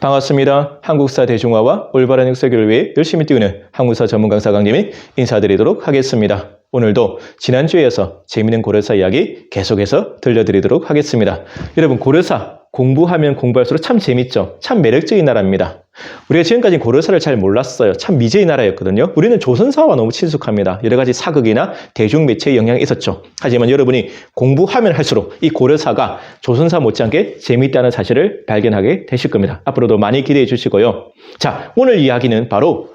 반갑습니다. 한국사 대중화와 올바른 역사교를 위해 열심히 뛰는 한국사 전문 강사 강림이 인사드리도록 하겠습니다. 오늘도 지난주에 이어서 재미있는 고려사 이야기 계속해서 들려드리도록 하겠습니다. 여러분, 고려사 공부하면 공부할수록 참 재밌죠? 참 매력적인 나라입니다. 우리가 지금까지 고려사를 잘 몰랐어요. 참 미제의 나라였거든요. 우리는 조선사와 너무 친숙합니다. 여러 가지 사극이나 대중매체의 영향이 있었죠. 하지만 여러분이 공부하면 할수록 이 고려사가 조선사 못지않게 재미있다는 사실을 발견하게 되실 겁니다. 앞으로도 많이 기대해 주시고요. 자, 오늘 이야기는 바로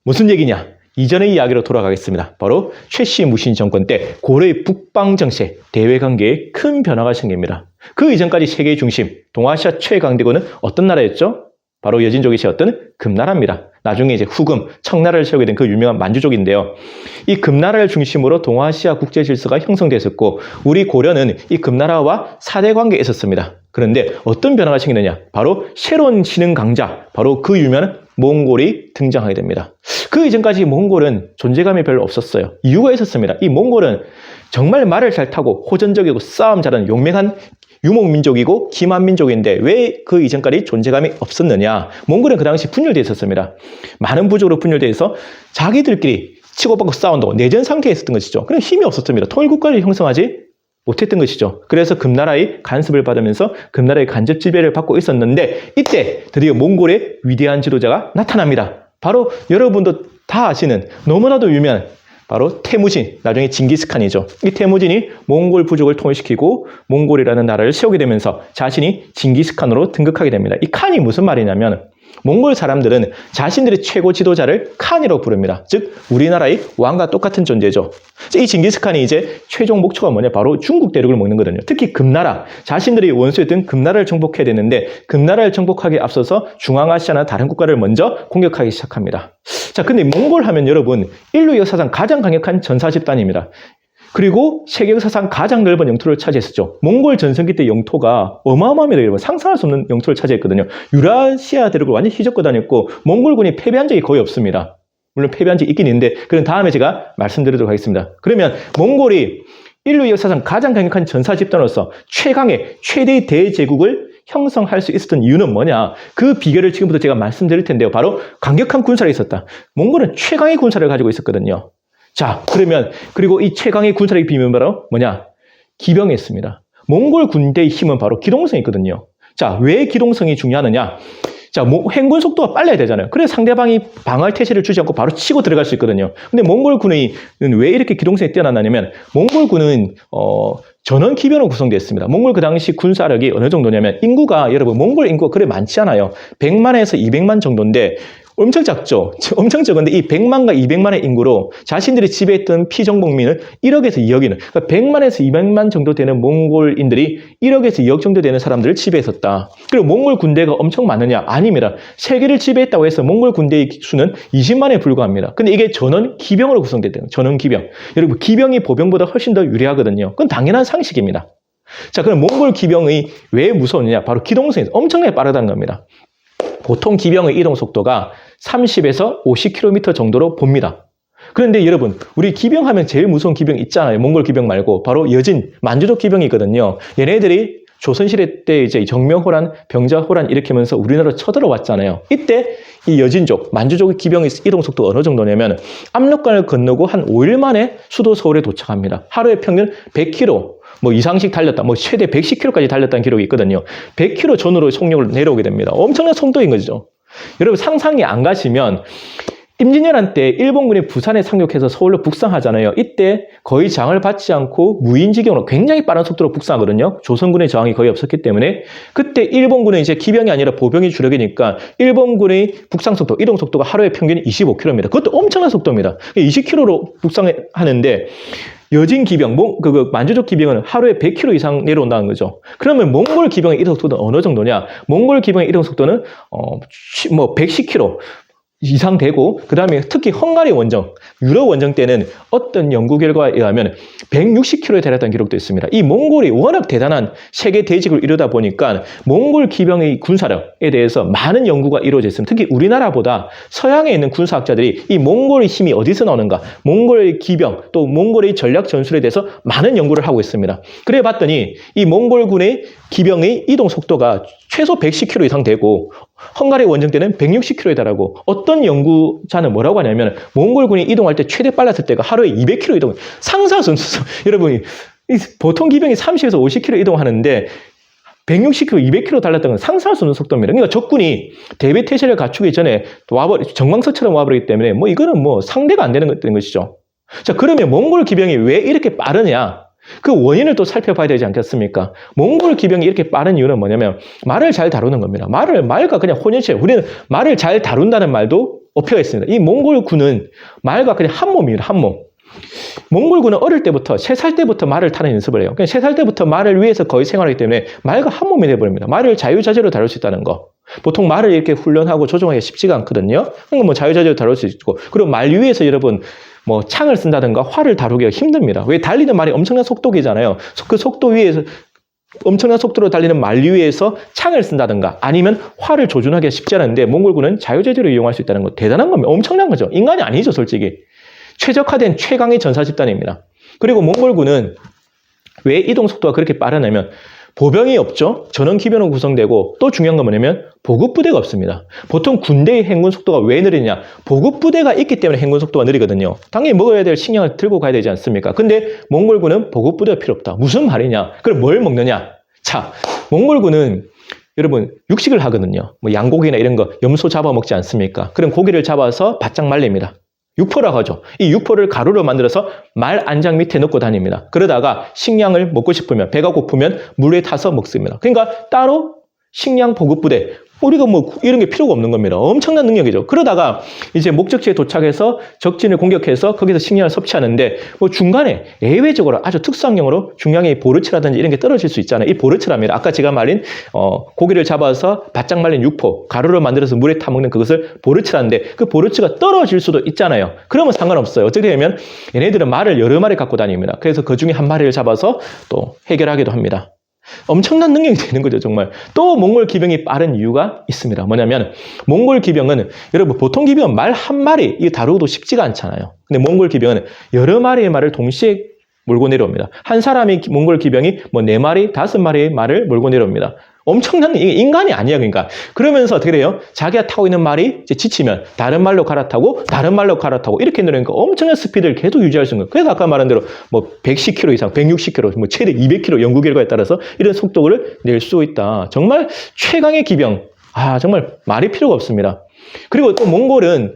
무슨 얘기냐? 이전의 이야기로 돌아가겠습니다. 바로 최씨 무신 정권 때 고려의 북방 정세, 대외 관계에 큰 변화가 생깁니다. 그 이전까지 세계의 중심, 동아시아 최강대국은 어떤 나라였죠? 바로 여진족이 세웠던 금나라입니다. 나중에 이제 후금, 청나라를 세우게 된 그 유명한 만주족인데요. 이 금나라를 중심으로 동아시아 국제 질서가 형성됐었고, 우리 고려는 이 금나라와 사대 관계에 있었습니다. 그런데 어떤 변화가 생기느냐? 바로 새로운 신흥 강자, 바로 그 유명한 몽골이 등장하게 됩니다. 그 이전까지 몽골은 존재감이 별로 없었어요. 이유가 있었습니다. 이 몽골은 정말 말을 잘 타고 호전적이고 싸움 잘하는 용맹한 유목민족이고 기만민족인데 왜 그 이전까지 존재감이 없었느냐? 몽골은 그 당시 분열되어 있었습니다. 많은 부족으로 분열되어 있어 자기들끼리 치고받고 싸운다고 내전 상태에 있었던 것이죠. 그럼 힘이 없었습니다. 통일국가를 형성하지 못했던 것이죠. 그래서 금나라의 간섭을 받으면서 금나라의 간접 지배를 받고 있었는데, 이때 드디어 몽골의 위대한 지도자가 나타납니다. 바로 여러분도 다 아시는 너무나도 유명한 바로 태무진, 나중에 징기스칸이죠. 이 태무진이 몽골 부족을 통일시키고 몽골이라는 나라를 세우게 되면서 자신이 징기스칸으로 등극하게 됩니다. 이 칸이 무슨 말이냐면, 몽골 사람들은 자신들의 최고 지도자를 칸이라고 부릅니다. 즉 우리나라의 왕과 똑같은 존재죠. 이 징기스칸이 이제 최종 목표가 뭐냐? 바로 중국 대륙을 먹는 거거든요. 특히 금나라, 자신들이 원수였던 금나라를 정복해야 되는데 금나라를 정복하기에 앞서서 중앙아시아나 다른 국가를 먼저 공격하기 시작합니다. 자, 근데 몽골 하면 여러분, 인류 역사상 가장 강력한 전사 집단입니다. 그리고 세계 역사상 가장 넓은 영토를 차지했었죠. 몽골 전성기 때 영토가 어마어마합니다. 여러분, 상상할 수 없는 영토를 차지했거든요. 유라시아 대륙을 완전히 휘젓고 다녔고 몽골군이 패배한 적이 거의 없습니다. 물론 패배한 적이 있긴 있는데 그건 다음에 제가 말씀드리도록 하겠습니다. 그러면 몽골이 인류 역사상 가장 강력한 전사 집단으로서 최강의 최대의 대제국을 형성할 수 있었던 이유는 뭐냐? 그 비결을 지금부터 제가 말씀드릴 텐데요. 바로 강력한 군사력이 있었다. 몽골은 최강의 군사력을 가지고 있었거든요. 자, 그러면 그리고 이 최강의 군사력의 비밀은 바로 뭐냐? 기병이었습니다. 몽골 군대의 힘은 바로 기동성이 있거든요. 자, 왜 기동성이 중요하느냐? 자, 행군 속도가 빨라야 되잖아요. 그래서 상대방이 방어할 태세를 주지 않고 바로 치고 들어갈 수 있거든요. 근데 몽골군은 왜 이렇게 기동성이 뛰어나냐면, 몽골군은 전원 기병으로 구성되어 있습니다. 몽골 그 당시 군사력이 어느 정도냐면, 인구가 여러분 몽골 인구가 그래 많지 않아요. 100만에서 200만 정도인데 엄청 작죠. 엄청 적은데 이 100만과 200만의 인구로 자신들이 지배했던 피정복민을 1억에서 2억이는, 그러니까 100만에서 200만 정도 되는 몽골인들이 1억에서 2억 정도 되는 사람들을 지배했었다. 그리고 몽골 군대가 엄청 많으냐? 아닙니다. 세계를 지배했다고 해서 몽골 군대의 수는 20만에 불과합니다. 근데 이게 전원 기병으로 구성됐대요. 전원 기병. 여러분, 기병이 보병보다 훨씬 더 유리하거든요. 그건 당연한 상식입니다. 자, 그럼 몽골 기병이 왜 무서우냐? 바로 기동성이 엄청나게 빠르다는 겁니다. 보통 기병의 이동 속도가 30에서 50km 정도로 봅니다. 그런데 여러분, 우리 기병하면 제일 무서운 기병 있잖아요. 몽골 기병 말고 바로 여진, 만주족 기병이 있거든요. 얘네들이 조선시대 때 이제 정명호란, 병자호란 일으키면서 우리나라로 쳐들어왔잖아요. 이때 이 여진족, 만주족의 기병의 이동 속도가 어느 정도냐면, 압록강을 건너고 한 5일 만에 수도 서울에 도착합니다. 하루에 평균 100km 이상씩 달렸다, 최대 110km까지 달렸다는 기록이 있거든요. 100km 전후로 속력을 내려오게 됩니다. 엄청난 속도인 거죠. 여러분, 상상이 안 가시면 임진왜란 때 일본군이 부산에 상륙해서 서울로 북상하잖아요. 이때 거의 장을 받지 않고 무인지경으로 굉장히 빠른 속도로 북상하거든요. 조선군의 저항이 거의 없었기 때문에. 그때 일본군은 이제 기병이 아니라 보병이 주력이니까 일본군의 북상 속도, 이동 속도가 하루에 평균 25km입니다. 그것도 엄청난 속도입니다. 20km로 북상하는데 여진 기병, 만주족 기병은 하루에 100km 이상 내려온다는 거죠. 그러면 몽골 기병의 이동 속도는 어느 정도냐? 몽골 기병의 이동 속도는 110km 이상 되고, 그 다음에 특히 헝가리 원정, 유럽 원정 때는 어떤 연구 결과에 의하면 160km에 달했다는 기록도 있습니다. 이 몽골이 워낙 대단한 세계 대직을 이루다 보니까 몽골 기병의 군사력에 대해서 많은 연구가 이루어져 있습니다. 특히 우리나라보다 서양에 있는 군사학자들이 이 몽골의 힘이 어디서 나오는가, 몽골의 기병, 또 몽골의 전략 전술에 대해서 많은 연구를 하고 있습니다. 그래 봤더니 이 몽골군의 기병의 이동 속도가 최소 110km 이상 되고 헝가리 원정 때는 160km에 달하고 어떤 연구자는 뭐라고 하냐면 몽골군이 이동할 때 최대 빨랐을 때가 하루에 200km 이동. 상사선수 여러분이 보통 기병이 30에서 50km 이동하는데 160km, 200km 달렸던 건 상상할 수 없는 속도입니다. 그러니까 적군이 대비 태세를 갖추기 전에 정광석처럼 와버리기 때문에 뭐 이거는 뭐 상대가 안 되는 것이죠. 자, 그러면 몽골 기병이 왜 이렇게 빠르냐? 그 원인을 또 살펴봐야 되지 않겠습니까? 몽골 기병이 이렇게 빠른 이유는 뭐냐면 말을 잘 다루는 겁니다. 말과 그냥 혼연체. 우리는 말을 잘 다룬다는 말도 어폐가 있습니다. 이 몽골 군은 말과 그냥 한 몸입니다. 한 몸. 몽골군은 어릴 때부터 3살 때부터 말을 타는 연습을 해요. 그냥 3살 때부터 말을 위해서 거의 생활하기 때문에 말과 한 몸이 돼버립니다. 말을 자유자재로 다룰 수 있다는 거. 보통 말을 이렇게 훈련하고 조종하기가 쉽지가 않거든요. 그러니까 뭐 자유자재로 다룰 수 있고, 그리고 말 위에서 여러분 뭐 창을 쓴다든가 활을 다루기가 힘듭니다. 왜? 달리는 말이 엄청난 속도기잖아요. 그 속도 위에서 엄청난 속도로 달리는 말 위에서 창을 쓴다든가 아니면 활을 조준하기가 쉽지 않은데 몽골군은 자유자재로 이용할 수 있다는 거 대단한 겁니다. 엄청난 거죠. 인간이 아니죠, 솔직히. 최적화된 최강의 전사 집단입니다. 그리고 몽골군은 왜 이동 속도가 그렇게 빠르냐면 보병이 없죠. 전원 기병으로 구성되고 또 중요한 건 뭐냐면 보급부대가 없습니다. 보통 군대의 행군 속도가 왜 느리냐? 보급부대가 있기 때문에 행군 속도가 느리거든요. 당연히 먹어야 될 식량을 들고 가야 되지 않습니까? 근데 몽골군은 보급부대가 필요 없다. 무슨 말이냐? 그럼 뭘 먹느냐? 자, 몽골군은 여러분 육식을 하거든요. 뭐 양고기나 이런 거 염소 잡아먹지 않습니까? 그럼 고기를 잡아서 바짝 말립니다. 육포라고 하죠. 이 육포를 가루로 만들어서 말 안장 밑에 넣고 다닙니다. 그러다가 식량을 먹고 싶으면 배가 고프면 물에 타서 먹습니다. 그러니까 따로 식량 보급부대, 우리가 뭐 이런 게 필요가 없는 겁니다. 엄청난 능력이죠. 그러다가 이제 목적지에 도착해서 적진을 공격해서 거기서 식량을 섭취하는데 뭐 중간에 예외적으로 아주 특수항용으로 중량의 보르츠라든지 이런 게 떨어질 수 있잖아요. 이 보르츠랍니다. 아까 제가 말린 고기를 잡아서 바짝 말린 육포, 가루로 만들어서 물에 타먹는 그것을 보르츠라는데 그 보르츠가 떨어질 수도 있잖아요. 그러면 상관없어요. 어떻게 되면 얘네들은 말을 여러 마리 갖고 다닙니다. 그래서 그 중에 한 마리를 잡아서 또 해결하기도 합니다. 엄청난 능력이 되는 거죠, 정말. 또 몽골 기병이 빠른 이유가 있습니다. 뭐냐면 몽골 기병은 여러분 보통 기병은 말 한 마리 이거 다루기도 쉽지가 않잖아요. 근데 몽골 기병은 여러 마리의 말을 동시에 몰고 내려옵니다. 한 사람이 몽골 기병이 뭐 4마리, 5마리의 말을 몰고 내려옵니다. 엄청난 이게 인간이 아니야, 그러니까. 그러면서 어떻게 돼요? 자기가 타고 있는 말이 이제 지치면 다른 말로 갈아타고 다른 말로 갈아타고 이렇게 내려니까 엄청난 스피드를 계속 유지할 수 있는 거예요. 그래서 아까 말한 대로 뭐 110km 이상, 160km, 뭐 최대 200km 연구 결과에 따라서 이런 속도를 낼 수 있다. 정말 최강의 기병. 아, 정말 말이 필요가 없습니다. 그리고 또 몽골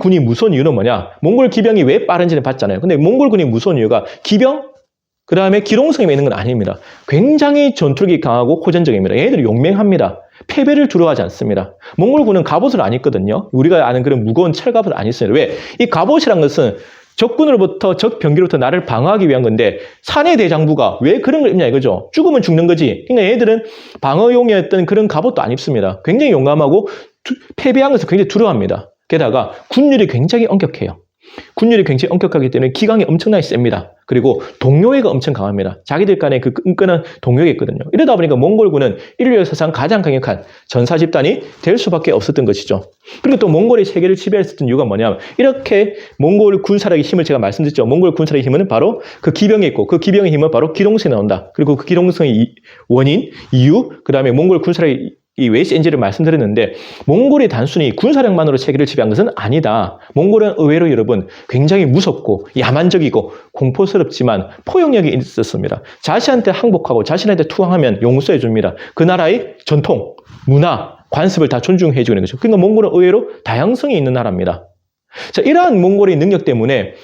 군이 무서운 이유는 뭐냐? 몽골 기병이 왜 빠른지는 봤잖아요. 근데 몽골 군이 무서운 이유가 기병, 그 다음에 기동성이 있는 건 아닙니다. 굉장히 전투력이 강하고 호전적입니다. 얘네들이 용맹합니다. 패배를 두려워하지 않습니다. 몽골군은 갑옷을 안 입거든요. 우리가 아는 그런 무거운 철갑을 안 입어요. 왜? 이 갑옷이란 것은 적군으로부터 적 병기로부터 나를 방어하기 위한 건데 사내 대장부가 왜 그런 걸 입냐 이거죠. 죽으면 죽는 거지. 그러니까 얘들은 방어용이었던 그런 갑옷도 안 입습니다. 굉장히 용감하고 패배한 것을 굉장히 두려워합니다. 게다가 군율이 굉장히 엄격해요. 군율이 굉장히 엄격하기 때문에 기강이 엄청나게 셉니다. 그리고 동료애가 엄청 강합니다. 자기들 간에 그 끈끈한 동료애가 있거든요. 이러다 보니까 몽골군은 인류 역사상 가장 강력한 전사 집단이 될 수밖에 없었던 것이죠. 그리고 또 몽골이 세계를 지배했었던 이유가 뭐냐면 이렇게 몽골 군사력의 힘을 제가 말씀드렸죠. 몽골 군사력의 힘은 바로 그 기병에 있고 그 기병의 힘은 바로 기동성에 나온다. 그리고 그 기동성의 원인, 이유, 그 다음에 몽골 군사력의 이 웨이스 엔지를 말씀드렸는데 몽골이 단순히 군사력만으로 세계를 지배한 것은 아니다. 몽골은 의외로 여러분 굉장히 무섭고 야만적이고 공포스럽지만 포용력이 있었습니다. 자신한테 항복하고 자신한테 투항하면 용서해 줍니다. 그 나라의 전통, 문화, 관습을 다 존중해 주는 거죠. 그러니까 몽골은 의외로 다양성이 있는 나라입니다. 자, 이러한 몽골의 능력 때문에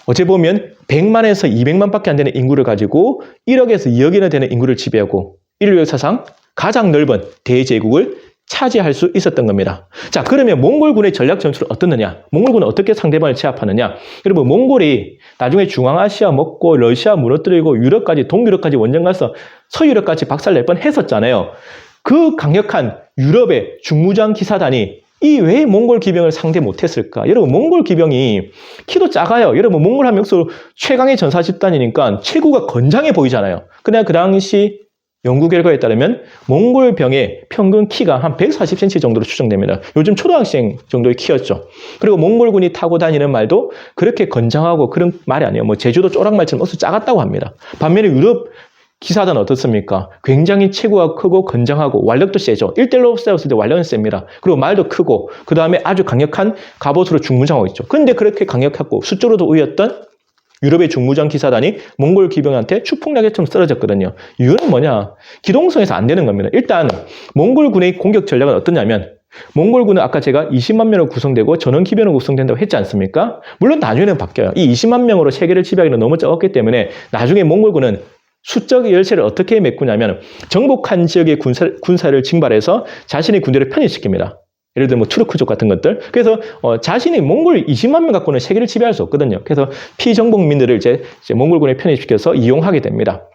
어제 보면 100만에서 200만 밖에 안 되는 인구를 가지고 1억에서 2억이나 되는 인구를 지배하고 인류 역사상 가장 넓은 대제국을 차지할 수 있었던 겁니다. 자, 그러면 몽골군의 전략 전술은 어떻느냐? 몽골군은 어떻게 상대방을 제압하느냐? 여러분, 몽골이 나중에 중앙아시아 먹고 러시아 무너뜨리고 유럽까지, 동유럽까지 원정 가서 서유럽까지 박살낼 뻔 했었잖아요. 그 강력한 유럽의 중무장 기사단이 이 왜 몽골 기병을 상대 못했을까? 여러분, 몽골 기병이 키도 작아요. 여러분, 몽골 하면 역시 최강의 전사 집단이니까 체구가 건장해 보이잖아요. 그냥 그 당시 연구 결과에 따르면 몽골 병의 평균 키가 한 140cm 정도로 추정됩니다. 요즘 초등학생 정도의 키였죠. 그리고 몽골군이 타고 다니는 말도 그렇게 건장하고 그런 말이 아니에요. 뭐 제주도 쪼락말처럼 어서 작았다고 합니다. 반면에 유럽 기사단 어떻습니까? 굉장히 체구가 크고 건장하고 완력도 세죠. 1대1로 싸웠을 때 완력은 셉니다. 그리고 말도 크고 그 다음에 아주 강력한 갑옷으로 중무장하고 있죠. 근데 그렇게 강력하고 수적으로도 우위였던 유럽의 중무장 기사단이 몽골 기병한테 추풍낙엽처럼 쓰러졌거든요. 이유는 뭐냐? 기동성에서 안 되는 겁니다. 일단 몽골군의 공격 전략은 어떠냐면 몽골군은 아까 제가 20만 명으로 구성되고 전원 기병으로 구성된다고 했지 않습니까? 물론 나중에는 바뀌어요. 이 20만 명으로 세계를 지배하기는 너무 적었기 때문에 나중에 몽골군은 수적 열세를 어떻게 메꾸냐면 정복한 지역의 군사를 징발해서 자신의 군대를 편입시킵니다. 예를 들면 뭐 투르크족 같은 것들. 그래서 자신이 몽골 20만 명 갖고는 세계를 지배할 수 없거든요. 그래서 피정복민들을 이제 몽골군에 편입시켜서 이용하게 됩니다.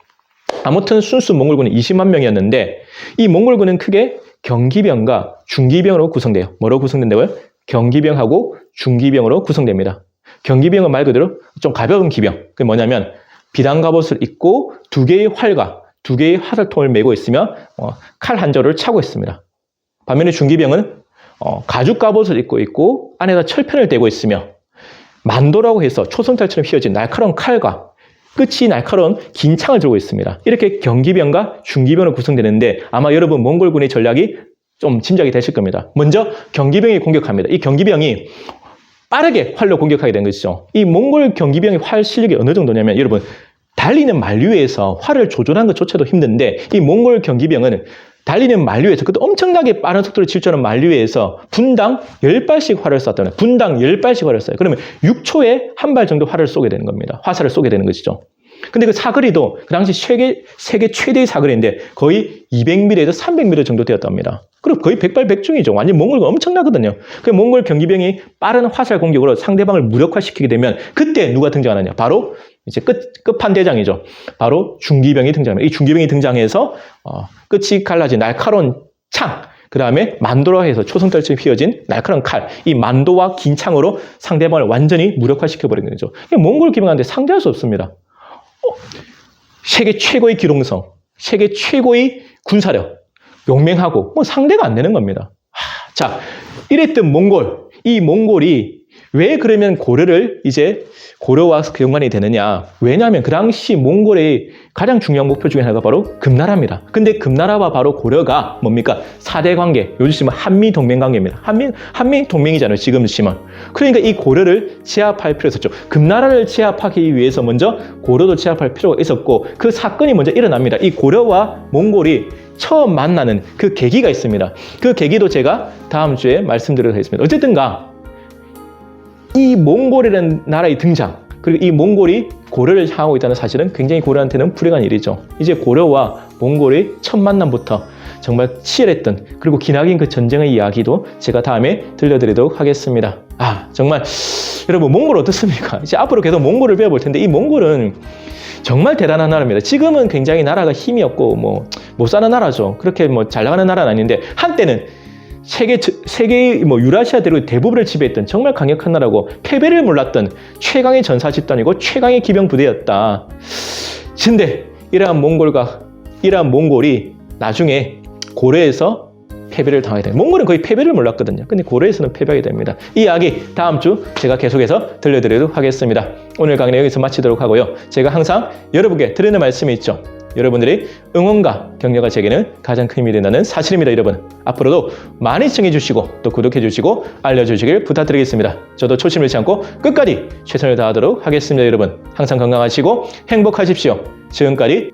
아무튼 순수 몽골군은 20만 명이었는데 이 몽골군은 크게 경기병과 중기병으로 구성돼요. 뭐로 구성된다고요? 경기병하고 중기병으로 구성됩니다. 경기병은 말 그대로 좀 가벼운 기병. 그게 뭐냐면 비단 갑옷을 입고 2개의 활과 2개의 화살통을 메고 있으며 칼 한 자루를 차고 있습니다. 반면에 중기병은 가죽 갑옷을 입고 있고 안에다 철편을 대고 있으며 만도라고 해서 초승달처럼 휘어진 날카로운 칼과 끝이 날카로운 긴 창을 들고 있습니다. 이렇게 경기병과 중기병으로 구성되는데 아마 여러분 몽골군의 전략이 좀 짐작이 되실 겁니다. 먼저 경기병이 공격합니다. 이 경기병이 빠르게 활로 공격하게 된 것이죠. 이 몽골 경기병의 활 실력이 어느 정도냐면 여러분 달리는 만류에서 활을 조절하는 것조차도 힘든데 이 몽골 경기병은 달리는 만류에서 그것도 엄청나게 빠른 속도로 질주하는 만류에서 분당 10발씩 활을 쐈다면 분당 10발씩 활을 쏴요. 그러면 6초에 한 발 정도 활을 쏘게 되는 겁니다. 화살을 쏘게 되는 것이죠. 근데 그 사거리도 그 당시 세계 최대의 사거리인데 거의 200m에서 300m 정도 되었답니다. 그리고 거의 백발백중이죠. 완전 몽골군 엄청나거든요. 그 몽골 경기병이 빠른 화살 공격으로 상대방을 무력화시키게 되면 그때 누가 등장하느냐? 바로 이제 끝판대장이죠. 바로 중기병이 등장합니다. 이 중기병이 등장해서 끝이 갈라진 날카로운 창, 그 다음에 만도라 해서 초승달처럼 휘어진 날카로운 칼, 이 만도와 긴 창으로 상대방을 완전히 무력화시켜버린 거죠. 몽골 기병한테 상대할 수 없습니다. 세계 최고의 기동성, 세계 최고의 군사력, 용맹하고 뭐 상대가 안 되는 겁니다. 자, 이랬던 몽골, 이 몽골이 왜 그러면 고려와 연관이 되느냐? 왜냐하면 그 당시 몽골의 가장 중요한 목표 중에 하나가 바로 금나라입니다. 근데 금나라와 바로 고려가 뭡니까? 4대 관계, 요즘 치면 한미 동맹 관계입니다. 한미 동맹이잖아요, 지금 치면. 그러니까 이 고려를 제압할 필요가 있었죠. 금나라를 제압하기 위해서 먼저 고려도 제압할 필요가 있었고 그 사건이 먼저 일어납니다. 이 고려와 몽골이 처음 만나는 그 계기가 있습니다. 그 계기도 제가 다음 주에 말씀드리도록 하겠습니다. 어쨌든가 이 몽골이라는 나라의 등장, 그리고 이 몽골이 고려를 향하고 있다는 사실은 굉장히 고려한테는 불행한 일이죠. 이제 고려와 몽골의 첫 만남부터 정말 치열했던 그리고 기나긴 그 전쟁의 이야기도 제가 다음에 들려드리도록 하겠습니다. 정말 여러분 몽골 어떻습니까? 이제 앞으로 계속 몽골을 배워볼 텐데 이 몽골은 정말 대단한 나라입니다. 지금은 굉장히 나라가 힘이 없고 못 사는 나라죠. 그렇게 잘 나가는 나라는 아닌데 한때는 세계의 유라시아 대륙 대부분을 지배했던 정말 강력한 나라고 패배를 몰랐던 최강의 전사 집단이고 최강의 기병 부대였다. 근데 이러한 몽골이 나중에 고려에서 패배를 당하게 됩니다. 몽골은 거의 패배를 몰랐거든요. 근데 고려에서는 패배하게 됩니다. 이 이야기 다음 주 제가 계속해서 들려드리도록 하겠습니다. 오늘 강의는 여기서 마치도록 하고요. 제가 항상 여러분께 드리는 말씀이 있죠. 여러분들의 응원과 격려가 제게는 가장 큰 힘이 된다는 사실입니다. 여러분 앞으로도 많이 시청해 주시고 또 구독해 주시고 알려주시길 부탁드리겠습니다. 저도 초심을 잃지 않고 끝까지 최선을 다하도록 하겠습니다. 여러분 항상 건강하시고 행복하십시오. 지금까지